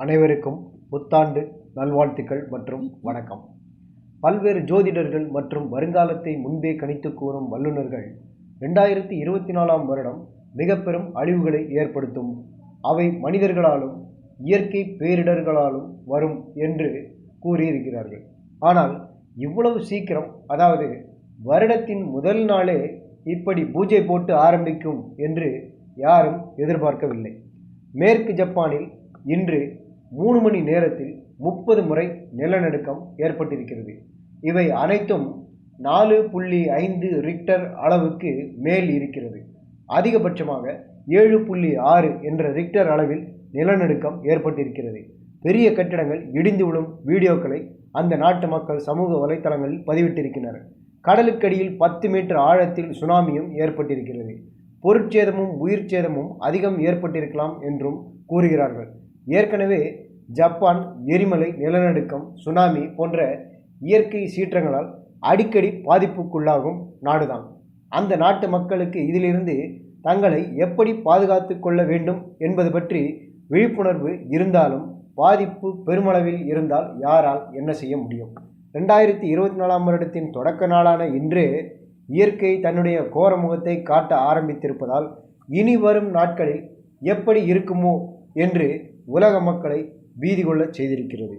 அனைவருக்கும் புத்தாண்டு நல்வாழ்த்துக்கள் மற்றும் வணக்கம். பல்வேறு ஜோதிடர்கள் மற்றும் வருங்காலத்தை முன்பே கணித்து கூறும் வல்லுநர்கள் 2024ஆம் வருடம் மிக பெரும் அழிவுகளை ஏற்படுத்தும், அவை மனிதர்களாலும் இயற்கை பேரிடர்களாலும் வரும் என்று கூறியிருக்கிறார்கள். ஆனால் இவ்வளவு சீக்கிரம், அதாவது வருடத்தின் முதல் நாளே இப்படி பூஜை போட்டு ஆரம்பிக்கும் என்று யாரும் எதிர்பார்க்கவில்லை. மேற்கு ஜப்பானில் இன்று 3 மணி நேரத்தில் 30 முறை நிலநடுக்கம் ஏற்பட்டிருக்கிறது. இவை அனைத்தும் 4.5 ரிக்டர் அளவுக்கு மேல் இருக்கிறது. அதிகபட்சமாக 7.6 என்ற ரிக்டர் அளவில் நிலநடுக்கம் ஏற்பட்டிருக்கிறது. பெரிய கட்டிடங்கள் இடிந்து விழும் வீடியோக்களை அந்த நாட்டு மக்கள் சமூக வலைத்தளங்களில் பதிவிட்டிருக்கின்றனர். கடலுக்கடியில் 10 மீட்டர் ஆழத்தில் சுனாமியும் ஏற்பட்டிருக்கிறது. பொருட்சேதமும் உயிர் சேதமும் அதிகம் ஏற்பட்டிருக்கலாம் என்றும் கூறுகிறார்கள். ஏற்கனவே ஜப்பான் எரிமலை, நிலநடுக்கம், சுனாமி போன்ற இயற்கை சீற்றங்களால் அடிக்கடி பாதிப்புக்குள்ளாகும் நாடுதான். அந்த நாட்டு மக்களுக்கு இதிலிருந்து தங்களை எப்படி பாதுகாத்து கொள்ள வேண்டும் என்பது பற்றி விழிப்புணர்வு இருந்தாலும் பாதிப்பு பெருமளவில் இருந்தால் யாரால் என்ன செய்ய முடியும்? 2024ஆம் வருடத்தின் தொடக்க நாளான இன்றே இயற்கை தன்னுடைய கோர முகத்தை காட்ட ஆரம்பித்திருப்பதால் இனி வரும் நாட்களில் எப்படி இருக்குமோ என்று உலக மக்களை பீதி கொள்ளச் செய்திருக்கிறது.